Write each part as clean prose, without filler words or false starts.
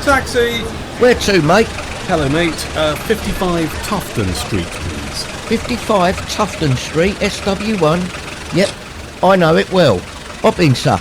Taxi! Where to, mate? Hello, mate. 55 Tufton Street, please. 55 Tufton Street, SW1. Yep, I know it well. Hop in, sir.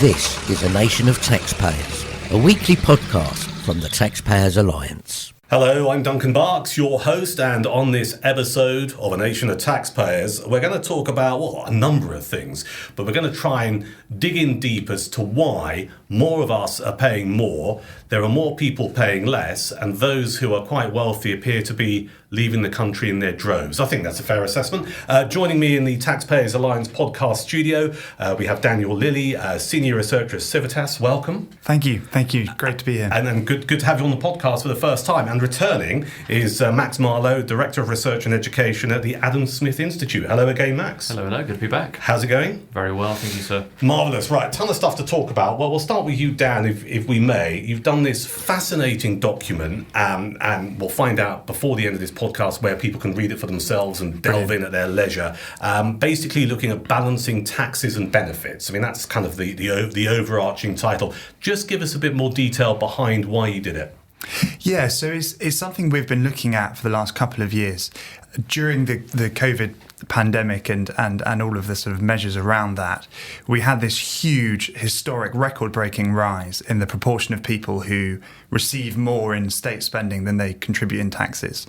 This is A Nation of Taxpayers, a weekly podcast from the Taxpayers Alliance. Hello, I'm Duncan Barkes, your host, and on this episode of A Nation of Taxpayers, we're going to talk about, a number of things, but we're going to try and dig in deep as to why more of us are paying more, there are more people paying less, and those who are quite wealthy appear to be leaving the country in their droves. I think that's a fair assessment. Joining me in the Taxpayers Alliance podcast studio, we have Daniel Lilley, Senior Researcher at Civitas. Welcome. Thank you. Great to be here. And good to have you on the podcast for the first time. And returning is Max Marlow, Director of Research and Education at the Adam Smith Institute. Hello again, Max. Hello, good to be back. How's it going? Very well, thank you, sir. Marvellous. Right, ton of stuff to talk about. Well, we'll start with you, Dan, if we may. You've done this fascinating document, and we'll find out before the end of this podcast where people can read it for themselves and delve in at their leisure. Basically looking at balancing taxes and benefits. I mean, that's kind of the overarching title. Just give us a bit more detail behind why you did it. Yeah, so it's something we've been looking at for the last couple of years. During the COVID pandemic and all of the sort of measures around that, we had this huge, historic, record-breaking rise in the proportion of people who receive more in state spending than they contribute in taxes.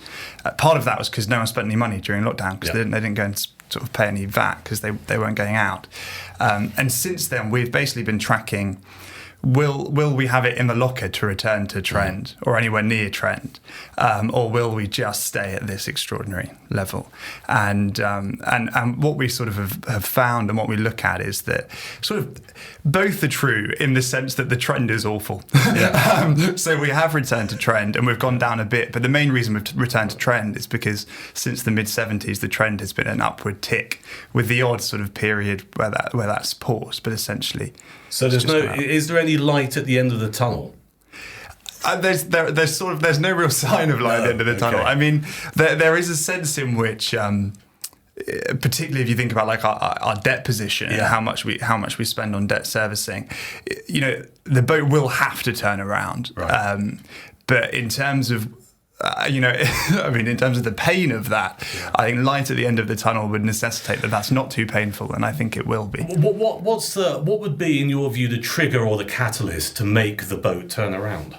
Part of that was because no one spent any money during lockdown, because they didn't go and sort of pay any VAT because they weren't going out. And since then, we've basically been tracking, will we have it in the locker to return to trend or anywhere near trend, or will we just stay at this extraordinary level? And what we sort of have found and what we look at is that sort of both are true in the sense that the trend is awful. Yeah. So we have returned to trend and we've gone down a bit, but the main reason we've returned to trend is because since the mid-70s the trend has been an upward tick, with the odd sort of period where that's paused, but essentially. So is there any light at the end of the tunnel? There's no real sign of light at the end of the tunnel. I mean, there is a sense in which, particularly if you think about like our debt position and how much we spend on debt servicing, you know, the boat will have to turn around. Right. But in terms of in terms of the pain of that, I think light at the end of the tunnel would necessitate that that's not too painful, and I think it will be. What would be, in your view, the trigger or the catalyst to make the boat turn around?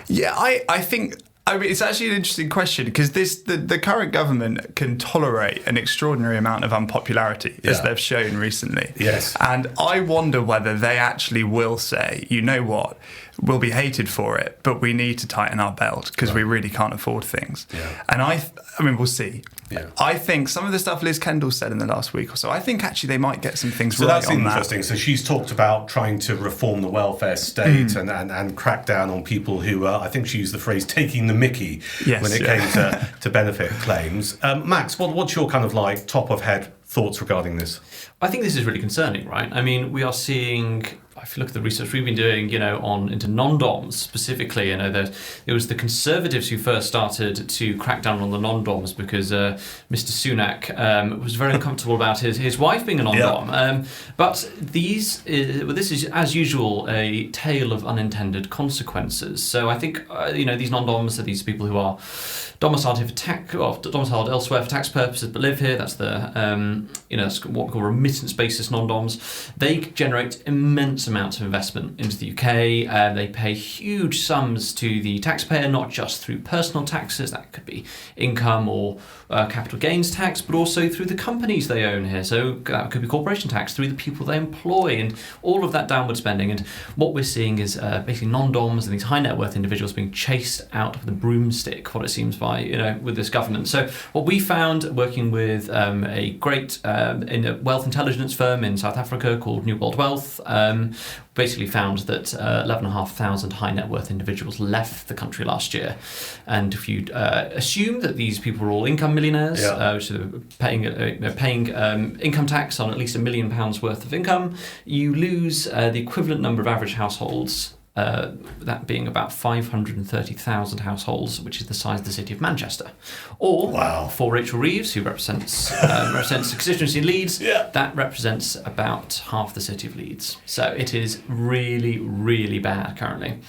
Yeah, I think. I mean, it's actually an interesting question because the current government can tolerate an extraordinary amount of unpopularity, as they've shown recently. Yes. And I wonder whether they actually will say, you know what, we'll be hated for it, but we need to tighten our belt because we really can't afford things. Yeah. And I mean, we'll see. Yeah. I think some of the stuff Liz Kendall said in the last week or so, I think actually they might get some things right on that. So that's interesting. So she's talked about trying to reform the welfare state and crack down on people who, I think she used the phrase, taking the mickey when it came to benefit claims. Max, what's your kind of like top of head thoughts regarding this? I think this is really concerning, right? I mean, we are seeing, if you look at the research we've been doing, into non-DOMs specifically, it was the Conservatives who first started to crack down on the non-DOMs because Mr. Sunak was very uncomfortable about his wife being a non-DOM. Yeah. But this is, as usual, a tale of unintended consequences. So I think, these non-DOMs are these people who are domiciled elsewhere for tax purposes but live here. That's that's what we call remittance-basis non-DOMs. They generate immense amounts of investment into the UK. They pay huge sums to the taxpayer, not just through personal taxes, that could be income or capital gains tax, but also through the companies they own here. So that could be corporation tax, through the people they employ, and all of that downward spending. And what we're seeing is basically non-DOMs and these high net worth individuals being chased out with a broomstick, what it seems by, with this government. So what we found working with a great wealth intelligence firm in South Africa called New World Wealth, basically found that 11,500 high net worth individuals left the country last year. And if you assume that these people were all income millionaires, so paying income tax on at least £1 million worth of income, you lose the equivalent number of average households that being about 530,000 households, which is the size of the city of Manchester. Or for Rachel Reeves, who represents the constituency in Leeds, that represents about half the city of Leeds. So it is really, really bad currently.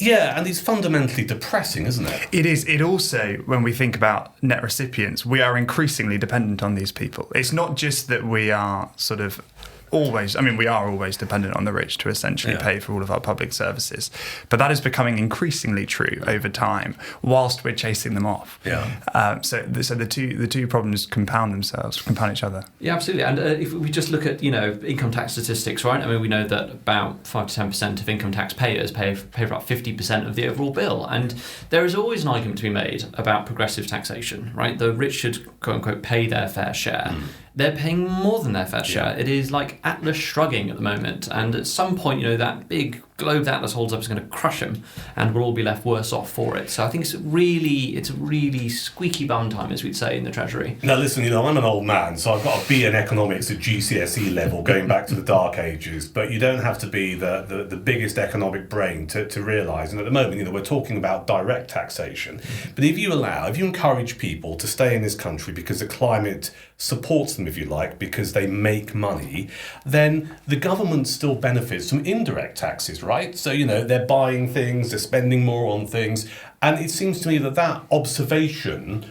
Yeah, and it's fundamentally depressing, isn't it? It is. It also, when we think about net recipients, we are increasingly dependent on these people. It's not just that we are sort of always, I mean, we are always dependent on the rich to essentially pay for all of our public services. But that is becoming increasingly true over time, whilst we're chasing them off. So the two problems compound each other. Yeah, absolutely. And if we just look at, income tax statistics, right? I mean, we know that about 5 to 10% of income taxpayers pay for about 50% of the overall bill. And there is always an argument to be made about progressive taxation, right? The rich should, quote unquote, pay their fair share. They're paying more than their fair share. It is like Atlas shrugging at the moment, and at some point, that big globe that Atlas holds up is going to crush them, and we'll all be left worse off for it. So I think it's a really squeaky bum time, as we'd say in the Treasury. Now listen, I'm an old man, so I've got a B in economics at GCSE level, going back to the dark ages. But you don't have to be the biggest economic brain to realise. And at the moment, we're talking about direct taxation. But if you encourage people to stay in this country because the climate supports them, if you like, because they make money, then the government still benefits from indirect taxes, right? So, they're buying things, they're spending more on things. And it seems to me that observation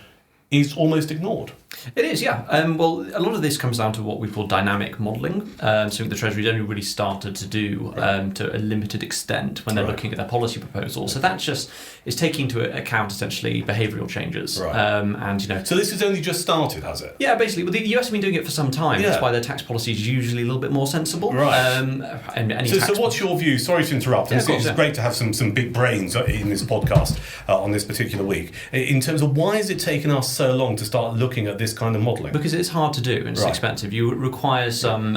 is almost ignored. It is, yeah. Well, a lot of this comes down to what we call dynamic modelling, something the Treasury's only really started to do to a limited extent when they're looking at their policy proposals. So that just is taking into account essentially behavioural changes. So this has only just started, has it? Yeah, basically. Well, the US have been doing it for some time. That's why their tax policy is usually a little bit more sensible. So what's your view? Sorry to interrupt. It's great to have some big brains in this podcast on this particular week. In terms of why has it taken us so long to start looking at this kind of modelling? Because it's hard to do and it's expensive. You require some,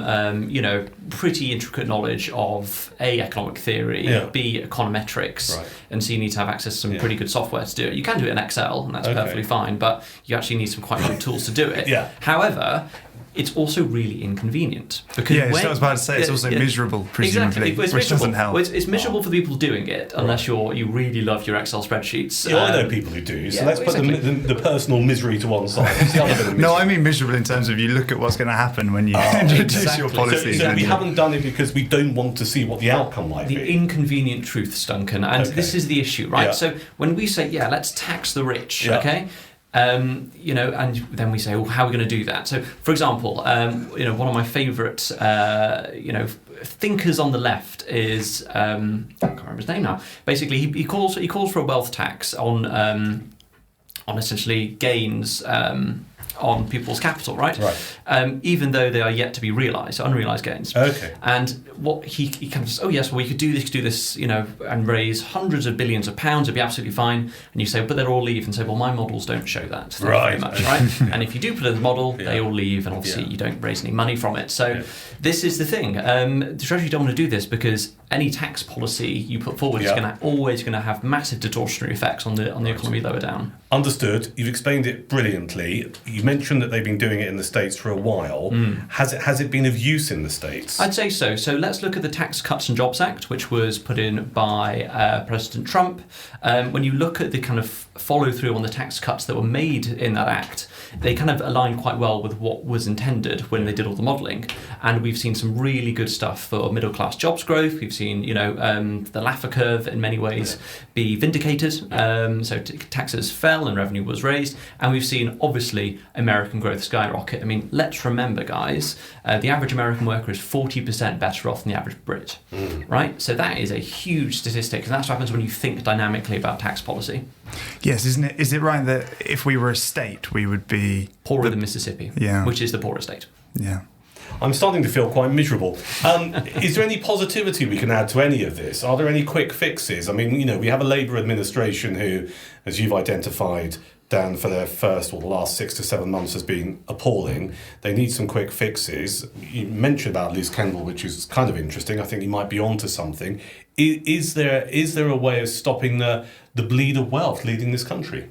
pretty intricate knowledge of A, economic theory, B, econometrics, and so you need to have access to some pretty good software to do it. You can do it in Excel, and that's perfectly fine, but you actually need some quite good tools to do it. However, it's also really inconvenient. Because I was about to say, it's also miserable, presumably, which doesn't help. Well, it's miserable for the people doing it, unless you really love your Excel spreadsheets. I know people who do, so let's put the personal misery to one side. No, I mean miserable in terms of you look at what's going to happen when you introduce your policies. So we haven't done it because we don't want to see what the outcome might be. The inconvenient truths, Duncan, and this is the issue, right? So when we say, let's tax the rich, okay? And then we say, well, how are we going to do that? So, for example, one of my favourite, thinkers on the left is I can't remember his name now. Basically, he calls for a wealth tax on essentially gains on people's capital, right? Even though they are yet to be realised, so unrealised gains. And what he kind of says, we could do this, and raise hundreds of billions of pounds, it'd be absolutely fine. And you say, but they'll all leave, and say, well, my models don't show that. Thank you very much, right? And if you do put in the model, they all leave, and obviously you don't raise any money from it. So this is the thing. The Treasury don't want to do this because any tax policy you put forward is always going to have massive distortionary effects on the economy lower down. Understood. You've explained it brilliantly. You mentioned that they've been doing it in the States for a while. Has it been of use in the States? I'd say so. So let's look at the Tax Cuts and Jobs Act, which was put in by President Trump. When you look at the kind of follow through on the tax cuts that were made in that act, they kind of align quite well with what was intended when they did all the modelling. And we've seen some really good stuff for middle class jobs growth. We've seen, the Laffer curve in many ways be vindicated. So taxes fell and revenue was raised. And we've seen, obviously, American growth skyrocket. I mean, let's remember, guys, the average American worker is 40% better off than the average Brit, right? So that is a huge statistic. And that's what happens when you think dynamically about tax policy. Yes, isn't it? Is it right that if we were a state, we would be poorer than Mississippi, which is the poorest state? Yeah. I'm starting to feel quite miserable. Is there any positivity we can add to any of this? Are there any quick fixes? I mean, we have a Labour administration who, as you've identified, Dan, for their the last 6 to 7 months has been appalling. They need some quick fixes. You mentioned about Liz Kendall, which is kind of interesting. I think you might be onto something. Is there a way of stopping the bleed of wealth leading this country?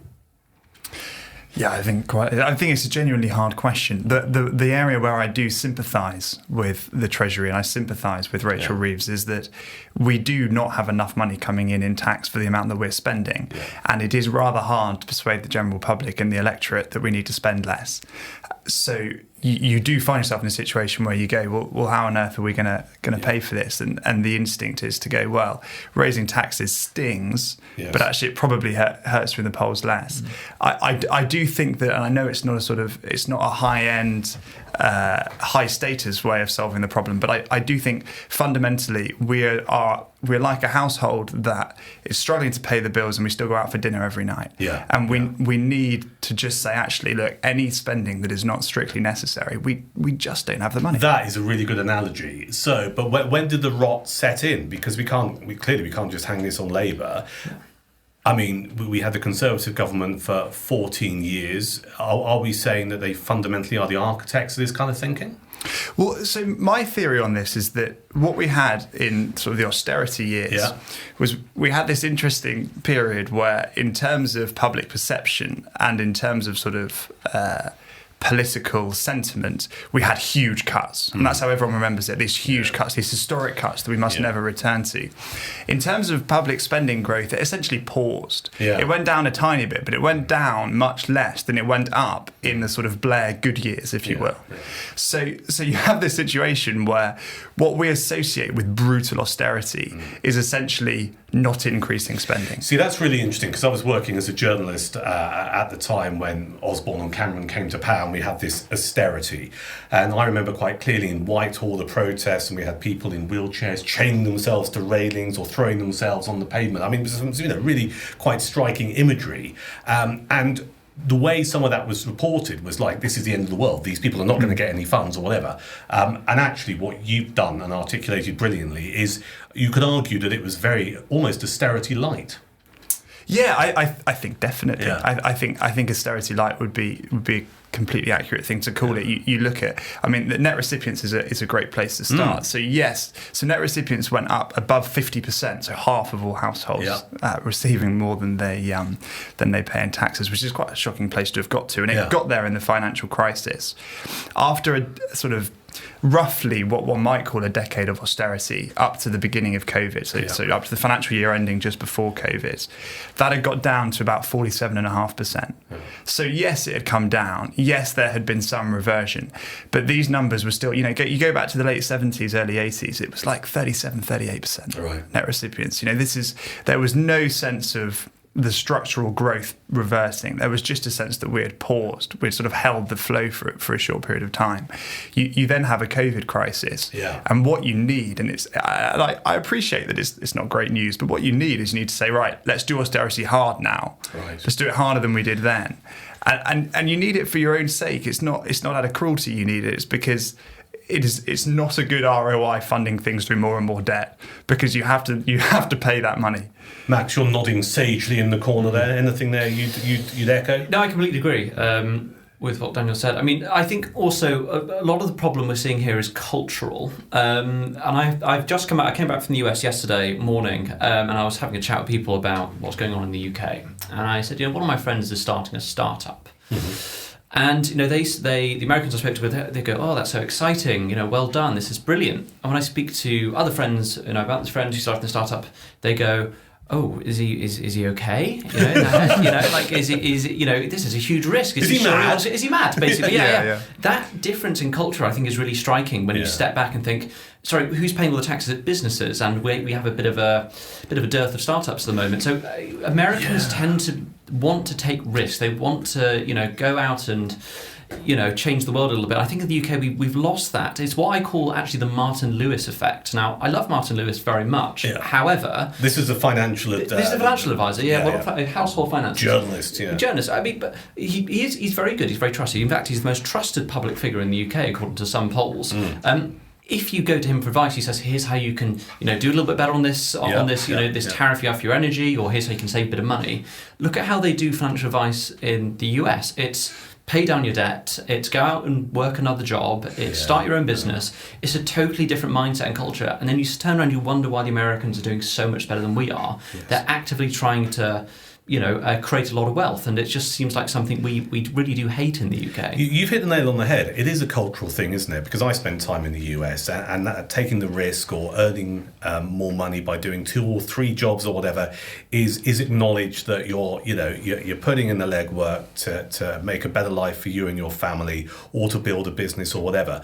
Yeah, I think it's a genuinely hard question. The area where I do sympathise with the Treasury and I sympathise with Rachel Reeves is that we do not have enough money coming in tax for the amount that we're spending. Yeah. And it is rather hard to persuade the general public and the electorate that we need to spend less. So you do find yourself in a situation where you go, well, how on earth are we going to pay for this? And the instinct is to go, well, raising taxes stings, but actually it probably hurts you in the polls less. I do think that, and I know it's not a high-end, high-status way of solving the problem, but I do think fundamentally we're like a household that is struggling to pay the bills and we still go out for dinner every night. Yeah. And we need to just say, actually, look, any spending that is not strictly necessary, we just don't have the money. That is a really good analogy. So, but when did the rot set in? Because we clearly can't just hang this on Labour. I mean, we had the Conservative government for 14 years. Are we saying that they fundamentally are the architects of this kind of thinking? Well, so my theory on this is that what we had in sort of the austerity years was we had this interesting period where, in terms of public perception and in terms of sort of political sentiment, we had huge cuts. And that's how everyone remembers it, these huge cuts, these historic cuts that we must never return to. In terms of public spending growth, it essentially paused. Yeah. It went down a tiny bit, but it went down much less than it went up in the sort of Blair good years, if you will. Yeah. So you have this situation where what we associate with brutal austerity is essentially not increasing spending. See, that's really interesting, because I was working as a journalist at the time when Osborne and Cameron came to power, and we had this austerity. And I remember quite clearly in Whitehall the protests, and we had people in wheelchairs chaining themselves to railings or throwing themselves on the pavement. I mean, it was really quite striking imagery. And the way some of that was reported was like, this is the end of the world. These people are not going to get any funds or whatever. And actually what you've done and articulated brilliantly is you could argue that it was very almost austerity light. Yeah, I think definitely. Yeah. I think austerity light would be a completely accurate thing to call it. You look at, I mean, the net recipients is a great place to start. So net recipients went up above 50%, so half of all households receiving more than they pay in taxes, which is quite a shocking place to have got to. And it got there in the financial crisis after a sort of roughly what one might call a decade of austerity up to the beginning of COVID, so up to the financial year ending just before COVID, that had got down to about 47.5%. So yes, it had come down. Yes, there had been some reversion, but these numbers were still, you go back to the late 70s, early 80s, it was like 37, 38% net recipients. There was no sense of the structural growth reversing. There was just a sense that we had paused. We'd sort of held the flow for a short period of time. You then have a COVID crisis, and what you need, and I appreciate that it's not great news, but what you need is you need to say, right, let's do austerity hard now. Right. Let's do it harder than we did then, and you need it for your own sake. It's not out of cruelty you need it. It's because it's not a good ROI funding things through more and more debt, because you have to pay that money. Max, you're nodding sagely in the corner there. Anything there you'd echo? No, I completely agree with what Daniel said. I mean, I think also a lot of the problem we're seeing here is cultural. And I've just come back. I came back from the US yesterday morning, and I was having a chat with people about what's going on in the UK. And I said, one of my friends is starting a startup. Mm-hmm. And the Americans I spoke to, they go, oh, that's so exciting, well done, this is brilliant. And when I speak to other friends, about this friend who started the startup, they go, oh, is he okay? Is this is a huge risk. Is he mad? Is he mad? Basically, yeah. That difference in culture, I think, is really striking when you step back and think, sorry, who's paying all the taxes? At businesses, and we have a bit of a dearth of startups at the moment. So Americans tend to want to take risks. They want to, go out and, change the world a little bit. I think in the UK we've lost that. It's what I call actually the Martin Lewis effect. Now, I love Martin Lewis very much. Yeah. However, this is a financial advisor. A household finance journalist. Journalist. I mean, but he's very good. He's very trusted. In fact, he's the most trusted public figure in the UK according to some polls. If you go to him for advice, he says, here's how you can, do a little bit better on this, this tariff you have for your energy, or here's how you can save a bit of money. Look at how they do financial advice in the US. It's pay down your debt, it's go out and work another job, it's start your own business. It's a totally different mindset and culture. And then you turn around and you wonder why the Americans are doing so much better than we are. Yes. They're actively trying to create a lot of wealth, and it just seems like something we really do hate in the UK. You've hit the nail on the head. It is a cultural thing, isn't it? Because I spent time in the US, and that, taking the risk or earning more money by doing 2 or 3 jobs or whatever is acknowledged that you're putting in the legwork to make a better life for you and your family, or to build a business or whatever.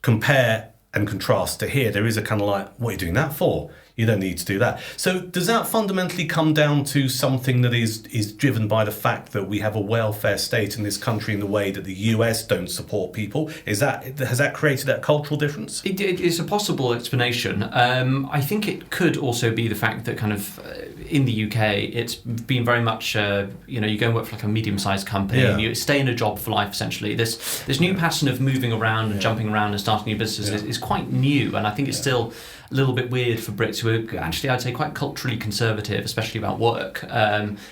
Compare and contrast to here, there is a kind of like, what are you doing that for? You don't need to do that. So does that fundamentally come down to something that is driven by the fact that we have a welfare state in this country in the way that the US don't support people? Has that created that cultural difference? It's a possible explanation. I think it could also be the fact that kind of in the UK, it's been very much, you go and work for like a medium-sized company, and you stay in a job for life, essentially. This new pattern of moving around and jumping around and starting new businesses is quite new, and I think it's still a little bit weird for Brits who are actually, I'd say, quite culturally conservative, especially about work.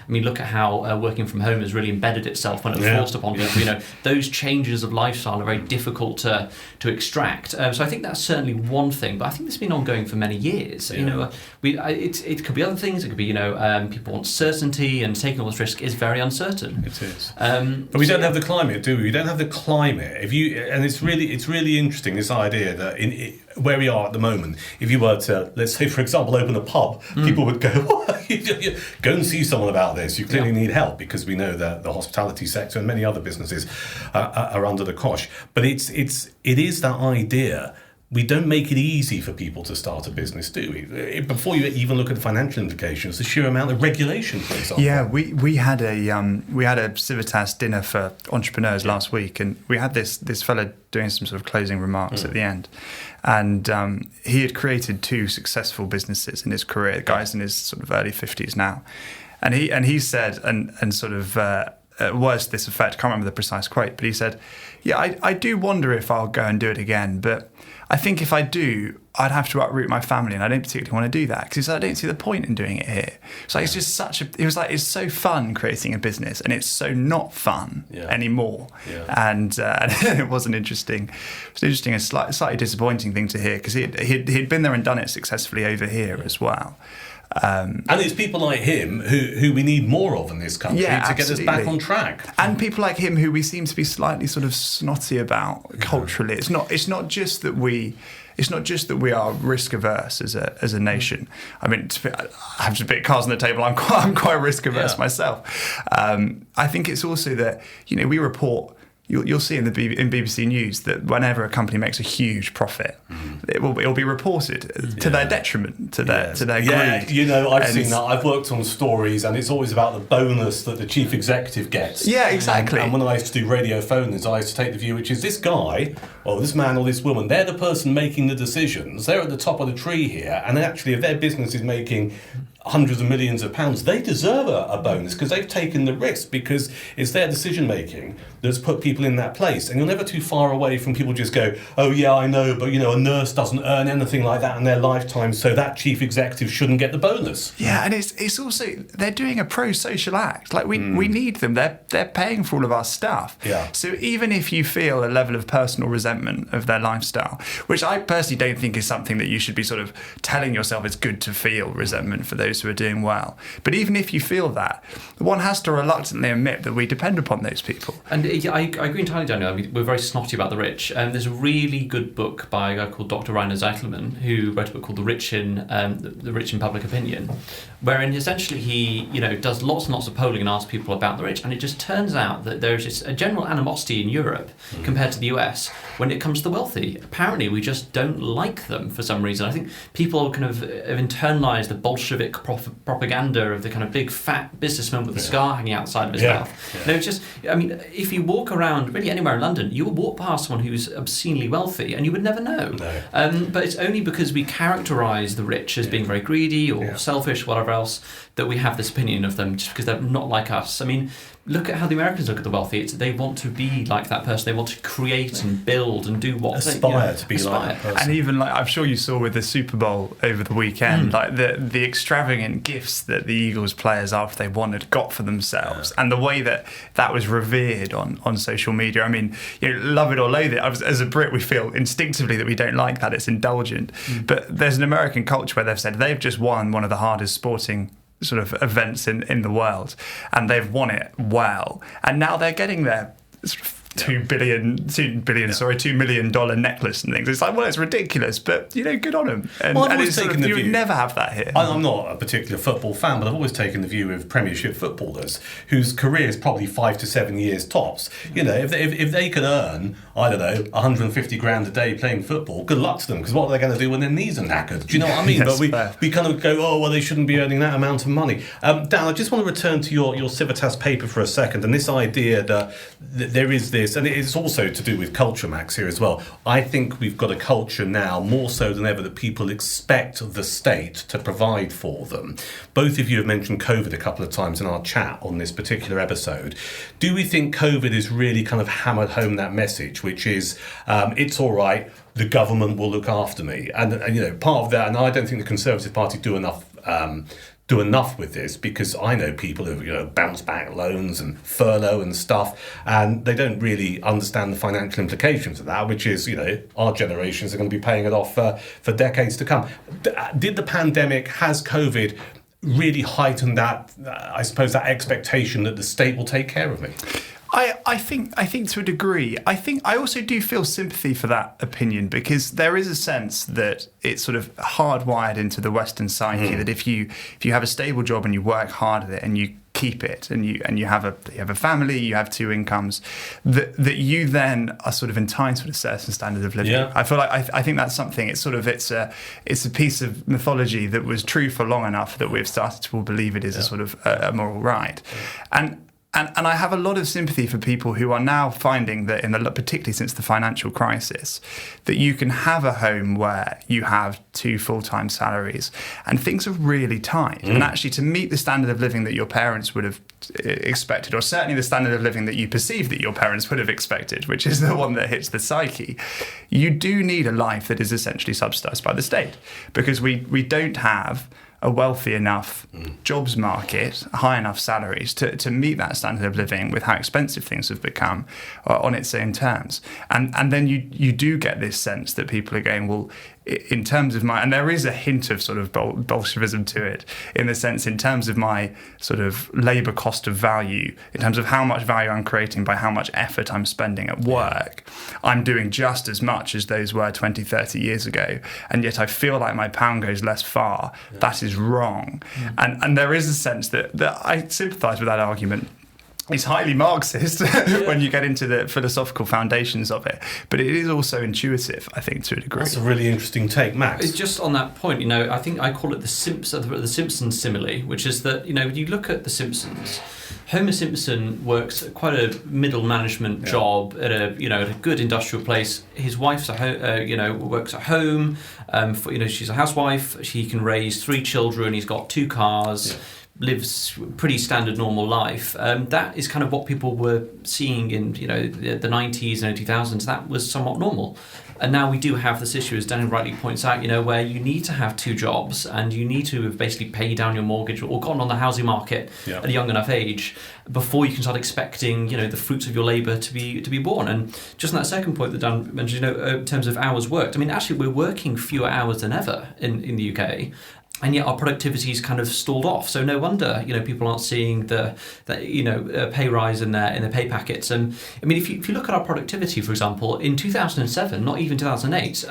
Look at how working from home has really embedded itself when it was forced upon people. Those changes of lifestyle are very difficult to extract. So I think that's certainly one thing, but I think this has been ongoing for many years. It could be other things. It could be, people want certainty, and taking all this risk is very uncertain. It is. But we don't have the climate, do we? We don't have the climate. And it's really interesting, this idea that where we are at the moment, if you were to, let's say, for example, open a pub, people would go, go and see someone about this. You clearly need help, because we know that the hospitality sector and many other businesses are under the cosh. But it is that idea. We don't make it easy for people to start a business, do we? Before you even look at the financial implications, the sheer amount of regulation, for example. Yeah, we had a Civitas dinner for entrepreneurs last week, and we had this fellow doing some sort of closing remarks at the end, and he had created 2 successful businesses in his career. The guy's in his sort of early 50s now, and he said, and sort of was to this effect. I can't remember the precise quote, but he said, "Yeah, I do wonder if I'll go and do it again, but I think if I do, I'd have to uproot my family, and I don't particularly want to do that, because I don't see the point in doing it here." So it's just it was like, it's so fun creating a business, and it's so not fun anymore. Yeah. And it was an interesting and slightly disappointing thing to hear, because he'd been there and done it successfully over here as well. And it's people like him who we need more of in this country to get us back on track. And people like him who we seem to be slightly sort of snotty about culturally. It's not just that we are risk averse as a nation. I mean, I have to put cards on the table. I'm quite risk averse myself. I think it's also that we report. You'll see in BBC News that whenever a company makes a huge profit, it'll be reported to their detriment, to their greed. I've seen that. I've worked on stories, and it's always about the bonus that the chief executive gets. Yeah, exactly. And when I used to do radio phone-ins, I used to take the view, which is this guy, or this man or this woman, they're the person making the decisions. They're at the top of the tree here, and actually, if their business is making hundreds of millions of pounds, they deserve a bonus, because they've taken the risk, because it's their decision making that's put people in that place. And you're never too far away from people just go, oh yeah, I know, but a nurse doesn't earn anything like that in their lifetime, so that chief executive shouldn't get the bonus. Yeah, and it's also, they're doing a pro-social act. Like we need them. They're paying for all of our stuff. Yeah. So even if you feel a level of personal resentment of their lifestyle, which I personally don't think is something that you should be sort of telling yourself it's good to feel resentment for those who are doing well. But even if you feel that, one has to reluctantly admit that we depend upon those people. And I agree entirely, Daniel. I mean, we're very snotty about the rich. There's a really good book by a guy called Dr. Rainer Zeitelman, who wrote a book called The Rich in Public Opinion, wherein essentially he does lots and lots of polling and asks people about the rich, and it just turns out that there's just a general animosity in Europe compared to the US when it comes to the wealthy. Apparently we just don't like them for some reason. I think people kind of have internalised the Bolshevik propaganda of the kind of big fat businessman with the scar hanging outside of his mouth. Yeah. It's just, if you walk around really anywhere in London, you will walk past someone who's obscenely wealthy and you would never know. No. But it's only because we characterise the rich as being very greedy or selfish, whatever else, that we have this opinion of them just because they're not like us. I mean, look at how the Americans look at the wealthy. They want to be like that person. They want to create and build and do what aspire to be like that person. And even I'm sure you saw with the Super Bowl over the weekend, like the extravagant gifts that the Eagles players, after they won, had got for themselves, and the way that was revered on social media. I mean, love it or loathe it. As a Brit, we feel instinctively that we don't like that. It's indulgent. But there's an American culture where they've said they've just won one of the hardest sporting sort of events in the world, and they've won it well, and now they're getting their sort of $2 million necklace and things. It's like, well, it's ridiculous, but good on them. And, well, I've and always it's taken the you view. would never have that here. I'm not a particular football fan, but I've always taken the view of Premiership footballers whose career is probably 5 to 7 years tops. If they could earn, I don't know, 150 grand a day playing football, good luck to them, because what are they going to do when their knees are knackered? Do you know what I mean? Yes, But we kind of go, oh, well, they shouldn't be earning that amount of money. Dan, I just want to return to your Civitas paper for a second, and this idea that there is this, and it's also to do with culture, Max, here as well. I think we've got a culture now, more so than ever, that people expect the state to provide for them. Both of you have mentioned COVID a couple of times in our chat on this particular episode. Do we think COVID has really kind of hammered home that message, which is, it's all right, the government will look after me? And part of that, and I don't think the Conservative Party do enough with this, because I know people who bounce back loans and furlough and stuff, and they don't really understand the financial implications of that, which is our generations are going to be paying it off for decades to come. Did the pandemic, has COVID really heightened that, I suppose, that expectation that the state will take care of me? I think to a degree. I also do feel sympathy for that opinion, because there is a sense that it's sort of hardwired into the Western psyche that if you have a stable job and you work hard at it and you keep it and you have a family, you have 2 incomes, that you then are sort of entitled to a certain standard of living. Yeah. I feel like I think that's something. It's a piece of mythology that was true for long enough that we've started to all believe it is a sort of a moral right, And I have a lot of sympathy for people who are now finding that, particularly since the financial crisis, that you can have a home where you have 2 full-time salaries and things are really tight. And actually, to meet the standard of living that your parents would have expected, or certainly the standard of living that you perceive that your parents would have expected, which is the one that hits the psyche, you do need a life that is essentially subsidised by the state, because we don't have a wealthy enough jobs market, high enough salaries to meet that standard of living with how expensive things have become on its own terms. And then you do get this sense that people are going, well, in terms of and there is a hint of sort of Bolshevism to it, in the sense, in terms of my sort of labour cost of value, in terms of how much value I'm creating by how much effort I'm spending at work, I'm doing just as much as those were 20, 30 years ago. And yet I feel like my pound goes less far. Yeah. That is wrong. And there is a sense that I sympathise with that argument. It's highly Marxist when you get into the philosophical foundations of it, but it is also intuitive, I think, to a degree. That's a really interesting take, Max. It's just on that point, I think I call it the Simpsons simile, which is that, when you look at The Simpsons, Homer Simpson works at quite a middle management job at a good industrial place. His wife's works at home. She's a housewife. She can raise 3 children. He's got 2 cars. Yeah. Lives pretty standard normal life. That is kind of what people were seeing in the 90s and 2000s. That was somewhat normal. And now we do have this issue, as Daniel rightly points out, where you need to have 2 jobs and you need to have basically paid down your mortgage or gotten on the housing market at a young enough age before you can start expecting, the fruits of your labour to be born. And just on that second point that Dan mentioned, in terms of hours worked, actually we're working fewer hours than ever in the UK. And yet our productivity is kind of stalled off. So no wonder, people aren't seeing the pay rise in their pay packets. And if you look at our productivity, for example, in 2007, not even 2008,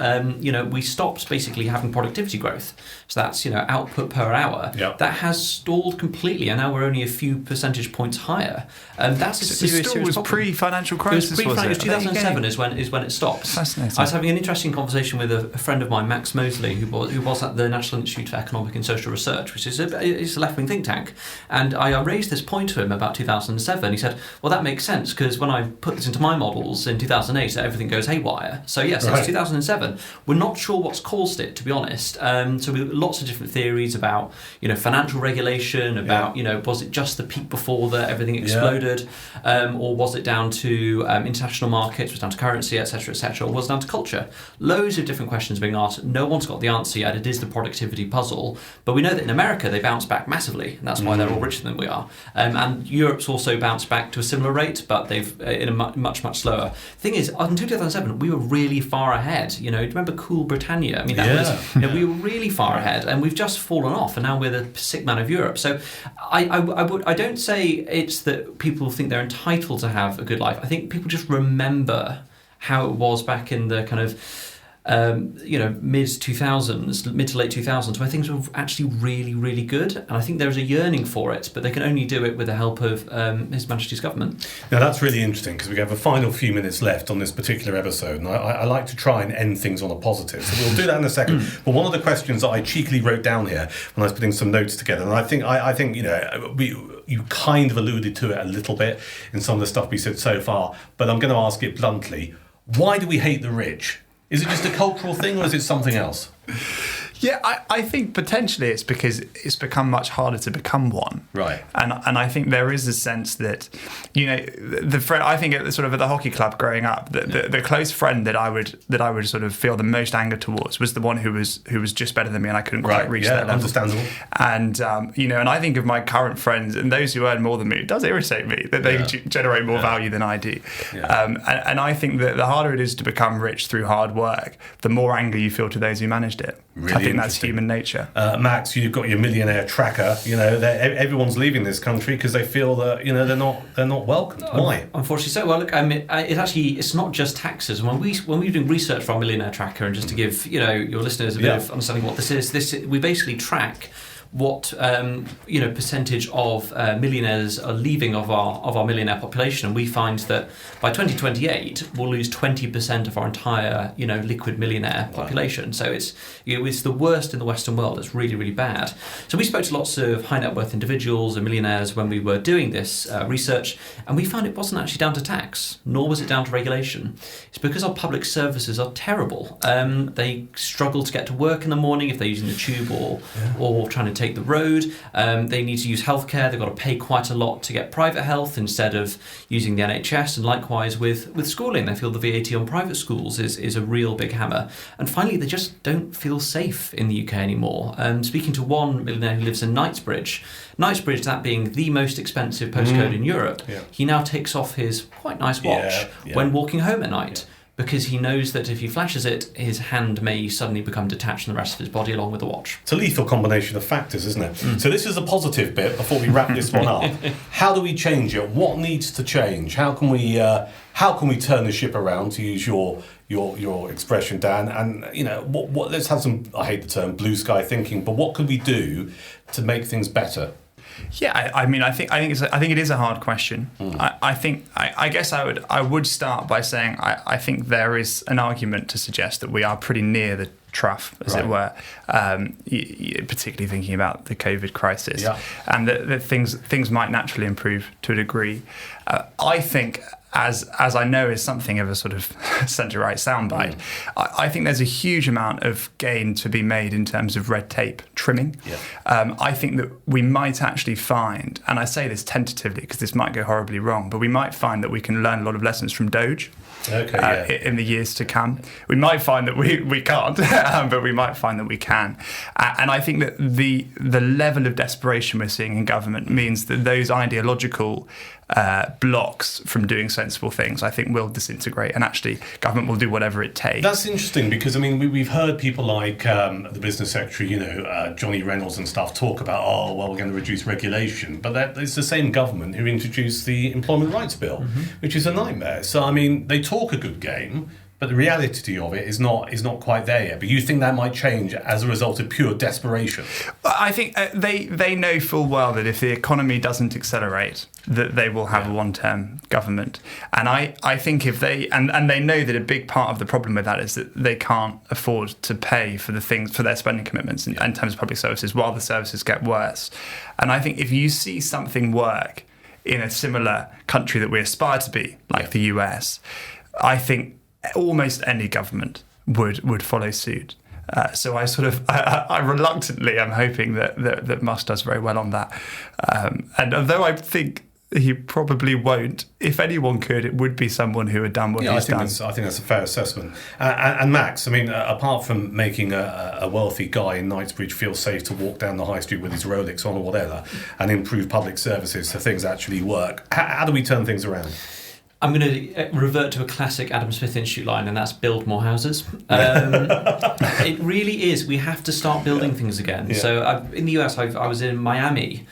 we stopped basically having productivity growth. So that's output per hour. Yep. That has stalled completely, and now we're only a few percentage points higher. That's a serious problem. Pre-financial crisis. It was 2007 is when it stopped. Fascinating. I was having an interesting conversation with a friend of mine, Max Mosley, who was at the National Institute for Economic and Social Research, which is a left-wing think tank. And I raised this point to him about 2007. He said, well, that makes sense, because when I put this into my models in 2008, everything goes haywire. So yes, it's 2007. We're not sure what's caused it, to be honest. So we have lots of different theories about, financial regulation, about, was it just the peak before that everything exploded, or was it down to international markets, was it down to currency, etc., or was it down to culture? Loads of different questions being asked. No one's got the answer yet. It is the productivity puzzle. level. But we know that in America they bounce back massively, and that's why they're all richer than we are. And Europe's also bounced back to a similar rate, but they've in a much slower. Thing is, until 2007, we were really far ahead. You know, do you remember Cool Britannia? I mean, that was, you know, we were really far ahead, and we've just fallen off, and now we're the sick man of Europe. So I don't say it's that people think they're entitled to have a good life. I think people just remember how it was back in the kind of mid to late 2000s, where things were actually really, really good. And I think there's a yearning for it, but they can only do it with the help of His Majesty's government. Now that's really interesting, because we have a final few minutes left on this particular episode, and I like to try and end things on a positive. So we'll do that in a second. But one of the questions that I cheekily wrote down here when I was putting some notes together, and I think you know, you kind of alluded to it a little bit in some of the stuff we said so far, but I'm going to ask it bluntly. Why do we hate the rich? Is it just a cultural thing, or is it something else? Yeah, I think potentially it's because it's become much harder to become one. Right. And I think there is a sense that, you know, the friend, I think at the hockey club growing up, the close friend that I would sort of feel the most anger towards was the one who was just better than me, and I couldn't quite reach that level. Understandable. And you know, and I think of my current friends and those who earn more than me, it does irritate me that they generate more value than I do. Yeah. And I think that the harder it is to become rich through hard work, the more anger you feel to those who managed it. Really, I think that's human nature. Max, you've got your millionaire tracker. You know, everyone's leaving this country because they feel that, you know, they're not welcomed. Why? Unfortunately so. Well, look, I mean, it's not just taxes. When we're doing research for our millionaire tracker, and just to give, you know, your listeners a bit of understanding what this is, we basically track what percentage of millionaires are leaving of our millionaire population, and we find that by 2028 we'll lose 20% of our entire liquid millionaire population. So it's the worst in the Western world. It's really, really bad. So we spoke to lots of high net worth individuals and millionaires when we were doing this research, and we found it wasn't actually down to tax, nor was it down to regulation. It's because our public services are terrible. They struggle to get to work in the morning if they're using the tube or trying to take the road. They need to use healthcare. They've got to pay quite a lot to get private health instead of using the NHS. And likewise with schooling, they feel the VAT on private schools is a real big hammer. And finally, they just don't feel safe in the UK anymore. Speaking to one millionaire who lives in Knightsbridge, that being the most expensive postcode in Europe, he now takes off his quite nice watch when walking home at night. Because he knows that if he flashes it, his hand may suddenly become detached from the rest of his body along with the watch. It's a lethal combination of factors, isn't it? So this is a positive bit before we wrap this one up. How do we change it? What needs to change? How can we turn the ship around, to use your expression, Dan? And what let's have some, I hate the term blue sky thinking, but what could we do to make things better? Yeah, I mean, I think it is a hard question. I guess I would start by saying I think there is an argument to suggest that we are pretty near the trough, as it were, particularly thinking about the COVID crisis, and that things might naturally improve to a degree. I think, as I know is something of a sort of centre-right soundbite, I think there's a huge amount of gain to be made in terms of red tape trimming. I think that we might actually find, and I say this tentatively because this might go horribly wrong, but we might find that we can learn a lot of lessons from Doge. In the years to come. We might find that we can't, but we might find that we can. And I think that the level of desperation we're seeing in government means that those ideological blocks from doing sensible things, I think, will disintegrate, and actually government will do whatever it takes. That's interesting, because I mean we've heard people like the business secretary, Johnny Reynolds and stuff, talk about we're going to reduce regulation, but it's the same government who introduced the Employment Rights Bill, which is a nightmare. So I mean, they talk a good game, but the reality of it is not quite there yet. But you think that might change as a result of pure desperation? I think they know full well that if the economy doesn't accelerate, that they will have a one-term government. And I think if they and they know that a big part of the problem with that is that they can't afford to pay for their spending commitments in terms of public services while the services get worse. And I think if you see something work in a similar country that we aspire to be, like the US, I think almost any government would follow suit. So I reluctantly am hoping that Musk does very well on that. And although I think he probably won't. If anyone could, it would be someone who had done what he's done. I think that's a fair assessment. And Max, I mean, apart from making a wealthy guy in Knightsbridge feel safe to walk down the high street with his Rolex on or whatever, and improve public services so things actually work, how do we turn things around? I'm going to revert to a classic Adam Smith Institute line, and that's build more houses. It really is. We have to start building things again. Yeah. So in the US, I was in Miami,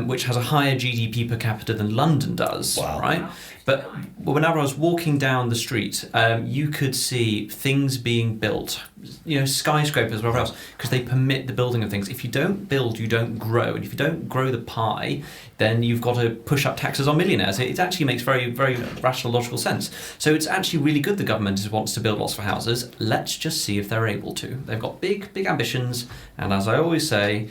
which has a higher GDP per capita than London does, right? But whenever I was walking down the street, you could see things being built, skyscrapers, whatever else, because they permit the building of things. If you don't build, you don't grow. And if you don't grow the pie, then you've got to push up taxes on millionaires. It actually makes very, very rational, logical sense. So it's actually really good the government wants to build lots of houses. Let's just see if they're able to. They've got big, big ambitions. And as I always say,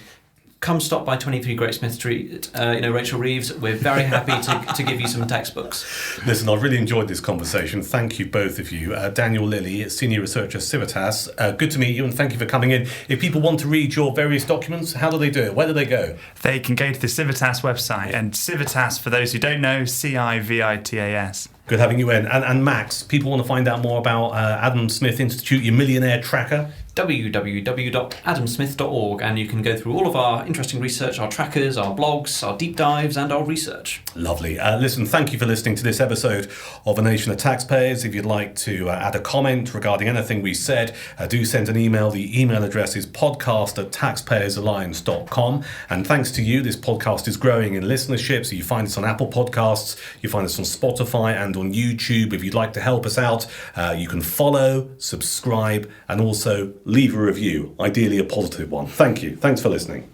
come stop by 23 Great Smith Street, Rachel Reeves. We're very happy to give you some textbooks. Listen, I've really enjoyed this conversation. Thank you, both of you. Daniel Lilley, Senior Researcher, Civitas. Good to meet you, and thank you for coming in. If people want to read your various documents, how do they do it? Where do they go? They can go to the Civitas website. And Civitas, for those who don't know, Civitas. Good having you in. And Max, people want to find out more about Adam Smith Institute, your millionaire tracker? www.adamsmith.org, and you can go through all of our interesting research, our trackers, our blogs, our deep dives, and our research. Lovely. Listen, thank you for listening to this episode of A Nation of Taxpayers. If you'd like to add a comment regarding anything we said, do send an email. The email address is podcast@taxpayersalliance.com. And thanks to you, this podcast is growing in listenership. So you find us on Apple Podcasts, you find us on Spotify and on YouTube. If you'd like to help us out, you can follow, subscribe, and also leave a review, ideally a positive one. Thank you. Thanks for listening.